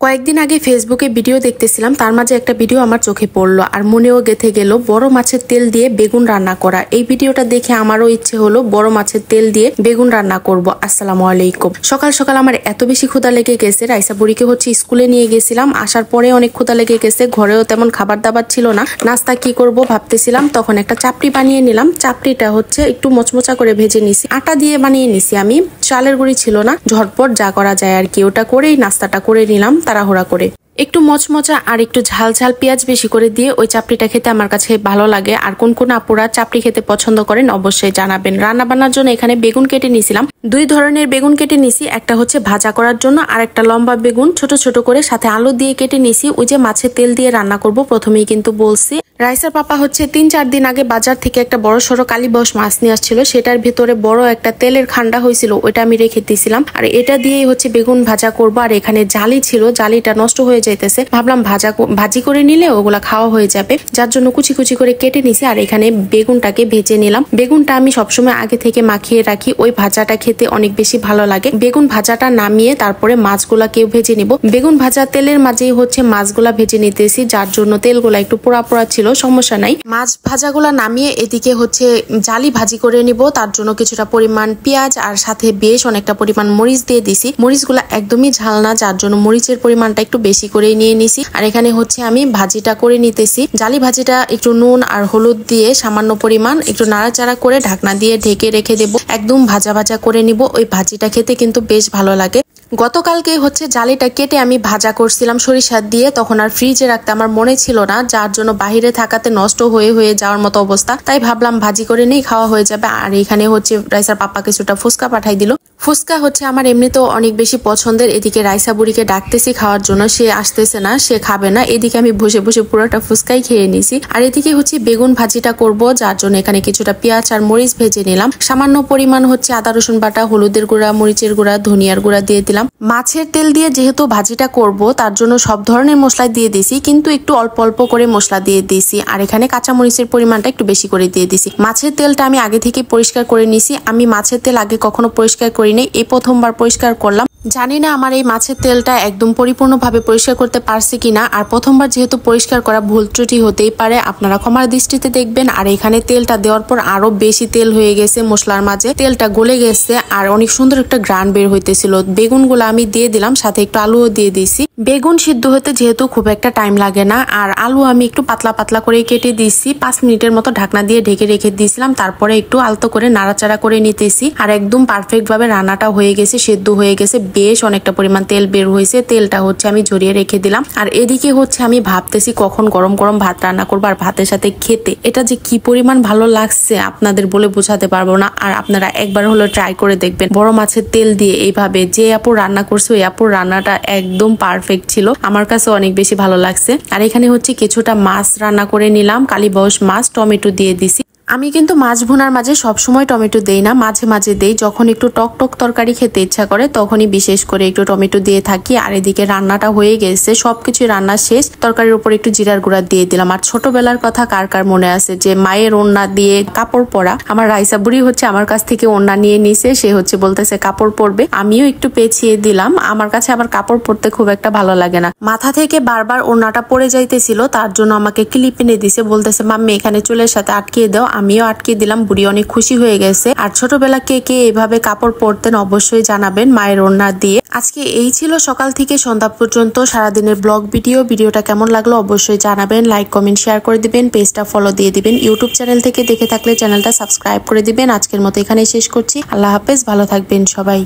কয়েকদিন আগে ফেসবুকে ভিডিও দেখতেছিলাম, তার মাঝে একটা ভিডিও আমার চোখে পড়লো আর মনেও গেঁথে গেল বড় মাছের তেল দিয়ে বেগুন রান্না করা। এই ভিডিওটা দেখে আমারও ইচ্ছে হলো বড় মাছের তেল দিয়ে বেগুন রান্না করব। আসসালামু আলাইকুম। সকাল সকাল আমার এত বেশি ক্ষুধা লেগে গেছে, রাইসা বুড়িকে স্কুলে নিয়ে গেছিলাম, আসার পরে অনেক ক্ষুধা লেগে গেছে, ঘরেও তেমন খাবার দাবার ছিল না। নাস্তা কি করব ভাবতেছিলাম, তখন একটা চাপড়ি বানিয়ে নিলাম। চাপড়িটা একটু মচমচা করে ভেজে নিছি, আটা দিয়ে বানিয়ে নিছি আমি, চালের গুঁড়ি ছিল না। ঝটপট যা করা যায় আর কি, ওটা করেই নাস্তাটা করে নিলাম তাড়াহুড়া করে। একটু মচমচা আর একটু ঝাল ঝাল পেঁয়াজ বেশি করে দিয়ে ওই চাপড়িটা খেতে আমার কাছে ভালো লাগে। আর কোন কোন আপুরা চাপড়ি খেতে পছন্দ করেন অবশ্যই জানাবেন। রান্না বান্নার জন্য এখানে বেগুন কেটে নিয়েছিলাম, দুই ধরনের বেগুন কেটে নিছি। একটা ভাজা করার জন্য, আর একটা লম্বা বেগুন ছোট ছোট করে সাথে আলু দিয়ে কেটে নিছি। ওই যে মাছের তেল দিয়ে রান্না করব প্রথমেই কিন্তু বলছি। রাইসার পাপা 3-4 দিন আগে বাজার থেকে একটা বড় সড়ো কালীবাউস মাছ নিয়ে আসছিল, সেটার ভিতরে বড় একটা তেলের খান্ডা হয়েছিল, ওইটা আমি রেখে দিয়েছিলাম। আর এটা দিয়েই বেগুন ভাজা করব। আর এখানে জালি ছিল, জালিটা নষ্ট হয়ে যাইতেছে, ভাবলাম ভাজি করে নিলে ওগুলা খাওয়া হয়ে যাবে, যার জন্য কুচি কুচি করে কেটে নিছি। আর এখানে বেগুনটাকে ভেজে নিলাম। বেগুনটা আমি সবসময় আগে থেকে মাখিয়ে রাখি, ওই ভাজাটা খেতে অনেক বেশি ভালো লাগে। বেগুন ভাজাটা নামিয়ে তারপরে মাছগুলাকেও ভেজে নিব। বেগুন ভাজা তেলের মাঝেই মাছগুলা ভেজে নিতেছি, যার জন্য তেলগুলা একটু পোড়া পোড়া ছিল, সমস্যা নাই। মাছ ভাজাগুলা নামিয়ে এদিকে জালি ভাজি করে নিব। তার জন্য কিছুটা পরিমাণ পেঁয়াজ আর সাথে বেশ অনেকটা পরিমাণ মরিচ দিয়ে দিছি। মরিচগুলা একদমই ঝাল না, যার জন্য মরিচের পরিমাণটা একটু বেশি করে নিয়ে নিছি। আর এখানে আমি ভাজিটা করে নিতেছি। জালি ভাজিটা একটু নুন আর হলুদ দিয়ে সামান্য পরিমাণ একটু নাড়াচাড়া করে ঢাকনা দিয়ে ঢেকে রেখে দেব। একদম ভাজা ভাজা করে নিব। ওই ভাজিটা খেতে কিন্তু বেশ ভালো লাগে। গতকালকে জালিটা কেটে আমি ভাজা করছিলাম সরিষা দিয়ে, তখন আর ফ্রিজে রাখতে আমার মনে ছিল না, যার জন্য বাহিরে থাকাতে নষ্ট হয়ে যাওয়ার মতো অবস্থা। তাই ভাবলাম ভাজি করে নেই, খাওয়া হয়ে যাবে। আর এখানে রাইসার পাপা কিছুটা ফুচকা পাঠাই দিল। ফুচকা আমার এমনিতেও অনেক বেশি পছন্দের। এদিকে রাইসা বুড়িকে ডাকতেছি খাওয়ার জন্য, সে আসতেছে না, সে খাবে না। এদিকে আমি বসে বসে পুরোটা ফুচকাই খেয়ে নিছি। আর এদিকে বেগুন ভাজিটা করব, যার জন্য এখানে কিছুটা পেঁয়াজ আর মরিচ ভেজে নিলাম। সামান্য পরিমাণ আদা রসুন বাটা, হলুদের গুঁড়া, মরিচের গুঁড়া, ধনিয়ার গুঁড়া দিয়ে দিলাম। মাছের তেল দিয়ে যেহেতু ভাজিটা করব, তার জন্য সব ধরনের মশলা দিয়ে দিছি, কিন্তু একটু অল্প অল্প করে মশলা দিয়ে দিছি। আর এখানে কাঁচা মরিচের পরিমাণটা একটু বেশি করে দিয়ে দিছি। মাছের তেলটা আমি আগে থেকে পরিষ্কার করে নিছি। আমি মাছের তেল আগে কখনো পরিষ্কার করিনি, এই প্রথমবার পরিষ্কার করলাম। জানি না আমার এই মাছের তেলটা একদম পরিপূর্ণভাবে পরিষ্কার করতে পারছি কিনা। আর প্রথমবার যেহেতু পরিষ্কার করা, ভুল ত্রুটি হতেই পারে, আপনারা ক্ষমার দৃষ্টিতে দেখবেন। আর এখানে তেলটা দেওয়ার পর আরো বেশি তেল হয়ে গেছে, মশলার মাঝে তেলটা গলে গেছে আর অনেক সুন্দর একটা ঘ্রাণ বের হইতেছিল। বেগুনগুলো আমি দিয়ে দিলাম, সাথে একটু আলুও দিয়ে দিছি। বেগুন সিদ্ধ হতে যেহেতু খুব একটা টাইম লাগে না, আর আলু আমি একটু পাতলা পাতলা করে কেটে দিছি। 5 মিনিটের মতো ঢাকনা দিয়ে ঢেকে রেখে দিয়েছিলাম। তারপরে একটু আলতো করে নাড়াচাড়া করে নিতেছি। আর একদম পারফেক্ট ভাবে রান্নাটা হয়ে গেছে, সেদ্ধ হয়ে গেছে, বেশ অনেকটা পরিমাণ তেল বের হয়েছে। তেলটা আমি ঝরিয়ে রেখে দিলাম। আর এদিকে আমি ভাবতেছি কখন গরম গরম ভাত রান্না করবো, আর ভাতের সাথে খেতে এটা যে কি পরিমাণ ভালো লাগছে আপনাদের বলে বোঝাতে পারবো না। আর আপনারা একবার হলো ট্রাই করে দেখবেন, বড় মাছের তেল দিয়ে এইভাবে। যে আপু রান্না করছে, ওই আপুর রান্নাটা একদম পারফেক্ট ছিল, আমার কাছে অনেক বেশি ভালো লাগছে। আর এখানে কিছুটা মাছ রান্না করে নিলাম, কালীবাউস মাছ, টমেটো দিয়ে দিছি। আমি কিন্তু মাছ ভুনার মাঝে সবসময় টমেটো দেই না, মাঝে মাঝে দেই। যখন একটু টক টক তরকারি খেতে ইচ্ছা করে তখনই বিশেষ করে একটু টমেটো দিয়ে থাকি। আর এদিকে রান্নাটা হয়ে গেছে, সবকিছু রান্না শেষ। তরকারির উপর একটু জিরার গুঁড়া দিয়ে দিলাম। আর ছোটবেলার কথা কার কার মনে আছে যে মায়ের ওড়না দিয়ে কাপড় পরা? আমার রাইসা বুড়ি আমার কাছ থেকে ওড়না নিয়ে নিছে, সে বলতেছে কাপড় পরবে, আমিও একটু পেঁচিয়ে দিলাম। আমার কাছে আবার কাপড় পরতে খুব একটা ভালো লাগে না, মাথা থেকে বারবার ওড়নাটা পরে যাইতেছিল, তার জন্য আমাকে ক্লিপ এনে দিছে, বলতেছে মাম্মি এখানে চুলের সাথে আটকিয়ে দাও। আমিও আটকে দিলাম, বুড়ি অনেক খুশি হয়ে গেছে। আর ছোটবেলা কে কে এভাবে কাপড় পরতেন অবশ্যই জানাবেন মায়ের ওড়না দিয়ে। আজকে এই ছিল সকাল থেকে সন্ধ্যা পর্যন্ত সারাদিনের ব্লগ ভিডিওটা কেমন লাগলো অবশ্যই জানাবেন। লাইক কমেন্ট শেয়ার করে দিবেন, পেজটা ফলো দিয়ে দিবেন। ইউটিউব চ্যানেল থেকে দেখে থাকলে চ্যানেলটা সাবস্ক্রাইব করে দিবেন। আজকের মতো এখানেই শেষ করছি। আল্লাহ হাফেজ, ভালো থাকবেন সবাই।